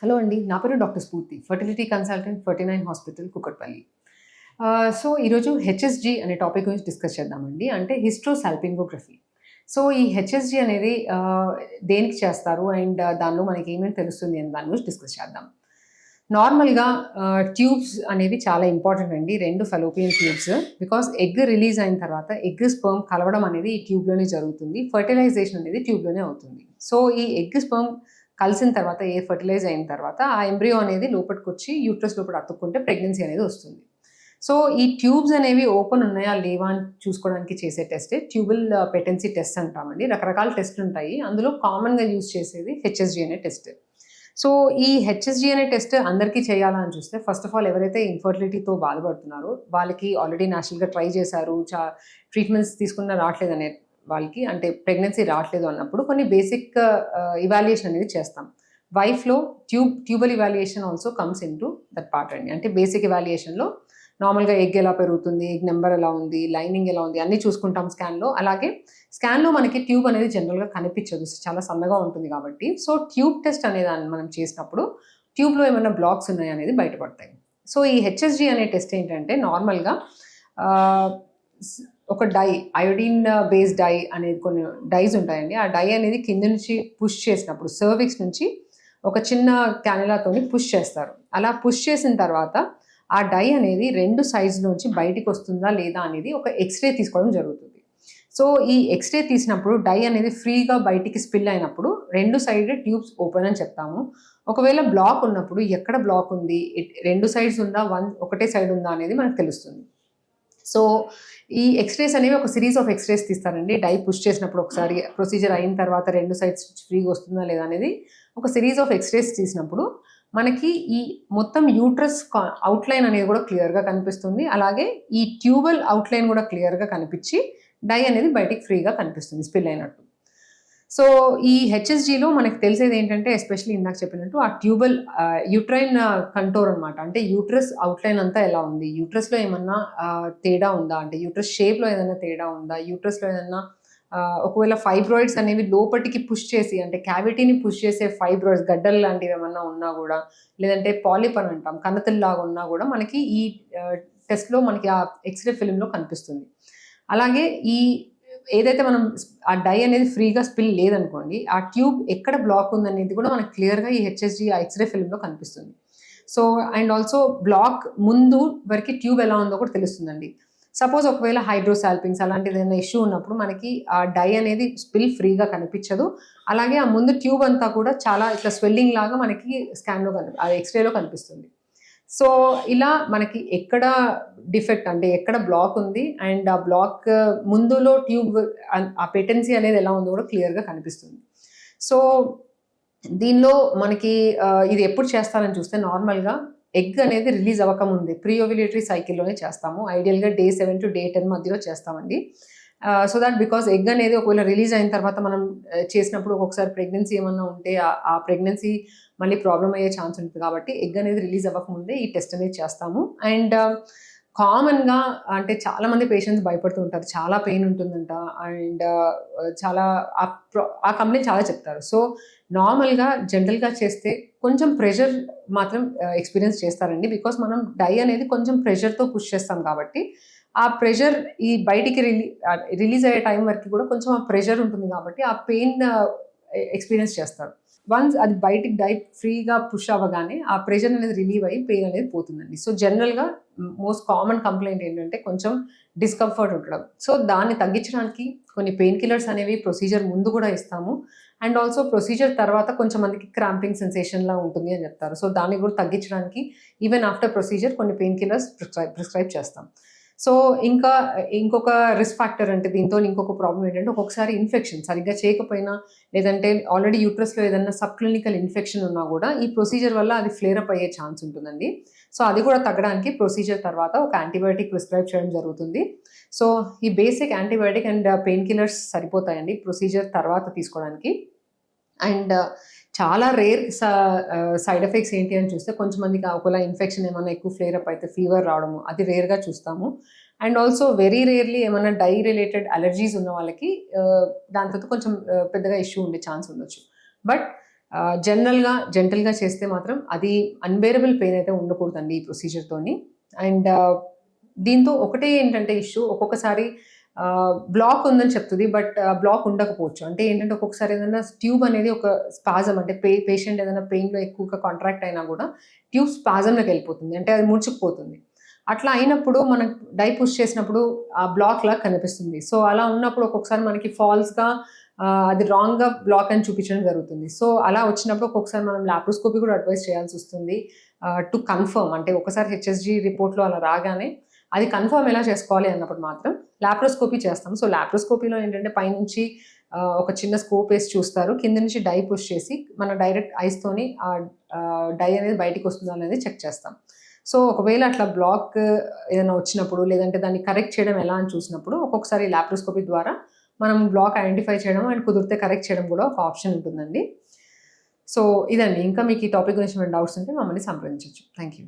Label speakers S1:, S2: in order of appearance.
S1: Hello అండి, నా పేరు డాక్టర్ స్ఫూర్తి, fertility consultant 49 hospital Kukatpally. So ఈరోజు హెచ్ఎస్జి అనే టాపిక్ గురించి డిస్కస్ చేద్దామండి. అంటే హిస్ట్రోసాల్పింగోగ్రఫీ. సో ఈ హెచ్ఎస్జి అనేది దేనికి చేస్తారు అండ్ దానిలో మనకి ఏమేమి తెలుస్తుంది అని దాని గురించి డిస్కస్ చేద్దాం. నార్మల్గా ట్యూబ్స్ అనేవి చాలా ఇంపార్టెంట్ అండి, 2 fallopian tubes. Because egg release అయిన తర్వాత ఎగ్ స్పర్మ్ కలవడం అనేది ఈ ట్యూబ్లోనే జరుగుతుంది, ఫర్టిలైజేషన్ అనేది ట్యూబ్లోనే అవుతుంది. సో ఈ ఎగ్ స్పర్మ్ కలిసిన తర్వాత ఫర్టిలైజ్ అయిన తర్వాత ఆ ఎంబ్రియో అనేది లోపలికి వచ్చి యూట్రస్ లోపల అతుక్కుంటే ప్రెగ్నెన్సీ అనేది వస్తుంది. సో ఈ ట్యూబ్స్ అనేవి ఓపెన్ ఉన్నాయా లేవా అని చూసుకోవడానికి చేసే టెస్టే ట్యూబల్ పెటెన్సీ టెస్ట్ అంటామండి. రకరకాల టెస్ట్లు ఉంటాయి, అందులో కామన్గా యూజ్ చేసేది హెచ్ఎస్జి అనే టెస్ట్. సో ఈ హెచ్ఎస్జి అనే టెస్ట్ అందరికీ చేయాలని చూస్తే ఫస్ట్ ఆఫ్ ఆల్ ఎవరైతే ఇన్ఫర్టిలిటీతో బాధపడుతున్నారో వాళ్ళకి ఆల్రెడీ నేచురల్గా ట్రై చేశారు, ట్రీట్మెంట్స్ తీసుకున్న రావట్లేదనే వాళ్ళకి, అంటే ప్రెగ్నెన్సీ రావట్లేదు అన్నప్పుడు కొన్ని బేసిక్ ఇవాల్యుయేషన్ అనేది చేస్తాం. వైఫ్లో tubal evaluation also comes into that part అండి. అంటే బేసిక్ ఇవాల్యుయేషన్లో నార్మల్గా ఎగ్ ఎలా పెరుగుతుంది, ఎగ్ నెంబర్ ఎలా ఉంది, లైనింగ్ ఎలా ఉంది అన్నీ చూసుకుంటాం స్కాన్లో. అలాగే స్కాన్లో మనకి ట్యూబ్ అనేది జనరల్గా కనిపించదు, చాలా సన్నగా ఉంటుంది కాబట్టి. సో ట్యూబ్ టెస్ట్ అనేది మనం చేసినప్పుడు ట్యూబ్లో ఏమైనా బ్లాక్స్ ఉన్నాయి అనేది బయటపడతాయి. సో ఈ హెచ్ఎస్జి అనే టెస్ట్ ఏంటంటే నార్మల్గా ఒక డై, అయోడిన్ బేస్డ్ డై అనేది కొన్ని డైస్ ఉంటాయండి. ఆ డై అనేది కింద నుంచి పుష్ చేసినప్పుడు సర్విక్స్ నుంచి ఒక చిన్న క్యానిలాతోని పుష్ చేస్తారు. అలా పుష్ చేసిన తర్వాత ఆ డై అనేది 2 సైడ్స్ నుంచి బయటికి వస్తుందా లేదా అనేది ఒక ఎక్స్రే తీసుకోవడం జరుగుతుంది. సో ఈ ఎక్స్రే తీసినప్పుడు డై అనేది ఫ్రీగా బయటికి స్పిల్ అయినప్పుడు 2 సైడ్ ట్యూబ్స్ ఓపెన్ అని చెప్తాము. ఒకవేళ బ్లాక్ ఉన్నప్పుడు ఎక్కడ బ్లాక్ ఉంది, 2 సైడ్స్ ఉందా, ఒకటే సైడ్ ఉందా అనేది మనకు తెలుస్తుంది. సో ఈ ఎక్స్రేస్ అనేవి ఒక సిరీస్ ఆఫ్ ఎక్స్రేస్ తీస్తారండి. డై పుష్ చేసినప్పుడు ఒకసారి, ప్రొసీజర్ అయిన తర్వాత 2 సైడ్స్ ఫ్రీగా వస్తుందా లేదా అనేది ఒక సిరీస్ ఆఫ్ ఎక్స్రేస్ తీసినప్పుడు మనకి ఈ మొత్తం యూట్రస్ అవుట్లైన్ అనేది కూడా క్లియర్గా కనిపిస్తుంది. అలాగే ఈ ట్యూబల్ అవుట్లైన్ కూడా క్లియర్గా కనిపించి డై అనేది బయటికి ఫ్రీగా కనిపిస్తుంది స్పిల్ అయినట్టు. సో ఈ హెచ్ఎస్జిలో మనకు తెలిసేది ఏంటంటే ఎస్పెషల్లీ ఇందాక చెప్పినట్టు ఆ ట్యూబల్ యూట్రైన్ కంటోర్ అనమాట. అంటే యూట్రస్ అవుట్లైన్ అంతా ఎలా ఉంది, యూట్రస్లో ఏమన్నా తేడా ఉందా, అంటే యూట్రస్ షేప్లో ఏదైనా తేడా ఉందా, యూట్రస్లో ఏదైనా ఒకవేళ ఫైబ్రాయిడ్స్ అనేవి లోపటికి పుష్ చేసి, అంటే క్యావిటీని పుష్ చేసే ఫైబ్రాయిడ్స్ గడ్డలు లాంటివి ఏమన్నా ఉన్నా కూడా, లేదంటే పాలిప్ అని అంటాం, కణతల్లాగా ఉన్నా కూడా మనకి ఈ టెస్ట్లో మనకి ఆ ఎక్స్రే ఫిలింలో కనిపిస్తుంది. అలాగే ఈ ఏదైతే మనం ఆ డై అనేది ఫ్రీగా స్పిల్ లేదనుకోండి, ఆ ట్యూబ్ ఎక్కడ బ్లాక్ ఉందనేది కూడా మనకు క్లియర్గా ఈ హెచ్ఎస్జి ఆ ఎక్స్రే ఫిల్మ్లో కనిపిస్తుంది. సో అండ్ ఆల్సో బ్లాక్ ముందు వరకు ట్యూబ్ ఎలా ఉందో కూడా తెలుస్తుందండి. సపోజ్ ఒకవేళ హైడ్రోసాల్పింగ్స్ అలాంటిది ఏదైనా ఇష్యూ ఉన్నప్పుడు మనకి ఆ డై అనేది స్పిల్ ఫ్రీగా కనిపించదు. అలాగే ఆ ముందు ట్యూబ్ అంతా కూడా చాలా ఇట్లా స్వెల్లింగ్ లాగా మనకి స్కాన్లో ఆ ఎక్స్రేలో కనిపిస్తుంది. సో ఇలా మనకి ఎక్కడ డిఫెక్ట్, అంటే ఎక్కడ బ్లాక్ ఉంది అండ్ ఆ బ్లాక్ ముందులో ట్యూబ్ ఆ పెటెన్సీ అనేది ఎలా ఉందో కూడా క్లియర్గా కనిపిస్తుంది. సో దీనిలో మనకి ఇది ఎప్పుడు చేస్తారని చూస్తే నార్మల్గా ఎగ్ అనేది రిలీజ్ అవ్వకముందే ప్రీ ఓవ్యులేటరీ సైకిల్లోనే చేస్తాము. ఐడియల్గా Day 7 to Day 10 మధ్యలో చేస్తామండి. సో దాట్ బికాస్ ఎగ్ అనేది ఒకవేళ రిలీజ్ అయిన తర్వాత మనం చేసినప్పుడు ఒక్కొక్కసారి ప్రెగ్నెన్సీ ఏమన్నా ఉంటే ఆ ప్రెగ్నెన్సీ మళ్ళీ ప్రాబ్లం అయ్యే ఛాన్స్ ఉంటుంది. కాబట్టి ఎగ్ అనేది రిలీజ్ అవ్వకముందే ఈ టెస్ట్ అనేది చేస్తాము. అండ్ కామన్గా అంటే చాలామంది పేషెంట్స్ భయపడుతూ ఉంటారు, చాలా పెయిన్ ఉంటుందంట అండ్ చాలా ఆ కంప్లైంట్ చాలా చెప్తారు. సో నార్మల్గా జనరల్గా చేస్తే కొంచెం ప్రెషర్ మాత్రం ఎక్స్పీరియన్స్ చేస్తారండి. బికాస్ మనం డై అనేది కొంచెం ప్రెషర్తో పుష్ చేస్తాం కాబట్టి ఆ ప్రెషర్ ఈ బయటికి రిలీజ్ అయ్యే టైం వరకు కూడా కొంచెం ఆ ప్రెషర్ ఉంటుంది కాబట్టి ఆ పెయిన్ ఎక్స్పీరియన్స్ చేస్తారు. వన్స్ అది బయటికి డై ఫ్రీగా పుష్ అవ్వగానే ఆ ప్రెషర్ అనేది రిలీవ్ అయ్యి పెయిన్ అనేది పోతుందండి. సో జనరల్గా మోస్ట్ కామన్ కంప్లైంట్ ఏంటంటే కొంచెం డిస్కంఫర్ట్ ఉండడం. సో దాన్ని తగ్గించడానికి కొన్ని పెయిన్ కిల్లర్స్ అనేవి ప్రొసీజర్ ముందు కూడా ఇస్తాము. అండ్ ఆల్సో ప్రొసీజర్ తర్వాత కొంచెం మందికి క్రాంపింగ్ సెన్సేషన్లా ఉంటుంది అని చెప్తారు. సో దాన్ని కూడా తగ్గించడానికి ఈవెన్ ఆఫ్టర్ ప్రొసీజర్ కొన్ని పెయిన్ కిల్లర్స్ ప్రిస్క్రైబ్ చేస్తాం. సో ఇంకొక రిస్క్ ఫ్యాక్టర్ అంటే దీంతో ఇంకొక ప్రాబ్లం ఏంటంటే ఒక్కొక్కసారి ఇన్ఫెక్షన్ సరిగ్గా చేయకపోయినా, లేదంటే ఆల్రెడీ యూట్రస్లో ఏదైనా సబ్ క్లినికల్ ఇన్ఫెక్షన్ ఉన్నా కూడా ఈ ప్రొసీజర్ వల్ల అది ఫ్లేర్ అప్ అయ్యే ఛాన్స్ ఉంటుందండి. సో అది కూడా తగ్గడానికి ప్రొసీజర్ తర్వాత ఒక యాంటీబయాటిక్ ప్రిస్క్రైబ్ చేయడం జరుగుతుంది. సో ఈ basic antibiotic and pain killers సరిపోతాయండి ప్రొసీజర్ తర్వాత తీసుకోవడానికి. అండ్ చాలా రేర్ సైడ్ ఎఫెక్ట్స్ ఏంటి అని చూస్తే కొంచెంమందికి ఒకవేళ ఇన్ఫెక్షన్ ఏమైనా ఎక్కువ ఫ్లేర్ అప్ అయితే ఫీవర్ రావడము అది రేర్గా చూస్తాము. అండ్ ఆల్సో వెరీ రేర్లీ ఏమైనా డై రిలేటెడ్ అలర్జీస్ ఉన్న వాళ్ళకి దాని తర్వాత కొంచెం పెద్దగా ఇష్యూ ఉండే ఛాన్స్ ఉండొచ్చు. బట్ జెంటల్గా చేస్తే మాత్రం అది అన్బేరబుల్ పెయిన్ అయితే ఉండకూడదండి ఈ ప్రొసీజర్తోని. అండ్ దీంతో ఒకటే ఏంటంటే ఇష్యూ, ఒక్కొక్కసారి బ్లాక్ ఉందని చెప్తుంది, బట్ బ్లాక్ ఉండకపోవచ్చు. అంటే ఏంటంటే ఒక్కొక్కసారి ఏదైనా ట్యూబ్ అనేది ఒక స్పాజం, అంటే పేషెంట్ ఏదైనా పెయిన్లో ఎక్కువగా కాంట్రాక్ట్ అయినా కూడా ట్యూబ్ స్పాజంలోకి వెళ్ళిపోతుంది, అంటే అది ముడుచుకుపోతుంది. అట్లా అయినప్పుడు మనం డై పుష్ చేసినప్పుడు ఆ బ్లాక్ లాగా కనిపిస్తుంది. సో అలా ఉన్నప్పుడు ఒక్కొక్కసారి మనకి ఫాల్స్గా అది రాంగ్గా బ్లాక్ అని చూపించడం జరుగుతుంది. సో అలా వచ్చినప్పుడు ఒక్కొక్కసారి మనం లాప్రోస్కోపీ కూడా అడ్వైస్ చేయాల్సి వస్తుంది టు కన్ఫర్మ్. అంటే ఒకసారి హెచ్ఎస్జీ రిపోర్ట్లో అలా రాగానే అది కన్ఫర్మ్ ఎలా చేసుకోవాలి అన్నప్పుడు మాత్రం లాప్రోస్కోపీ చేస్తాం. సో లాప్రోస్కోపీలో ఏంటంటే పైనుంచి ఒక చిన్న స్కోప్ వేసి చూస్తారు, కింద నుంచి డై పుష్ చేసి మన డైరెక్ట్ ఐస్తోని ఆ డై అనేది బయటికి వస్తుందా అనేది చెక్ చేస్తాం. సో ఒకవేళ అట్లా బ్లాక్ ఏదైనా వచ్చినప్పుడు, లేదంటే దాన్ని కరెక్ట్ చేయడం ఎలా అని చూసినప్పుడు ఒక్కొక్కసారి లాప్రోస్కోపీ ద్వారా మనం బ్లాక్ ఐడెంటిఫై చేయడం అండ్ కుదిరితే కరెక్ట్ చేయడం కూడా ఒక ఆప్షన్ ఉంటుందండి. సో ఇదండి. ఇంకా మీకు ఈ టాపిక్ గురించి ఏమైనా డౌట్స్ ఉంటే మమ్మల్ని సంప్రదించవచ్చు. Thank you.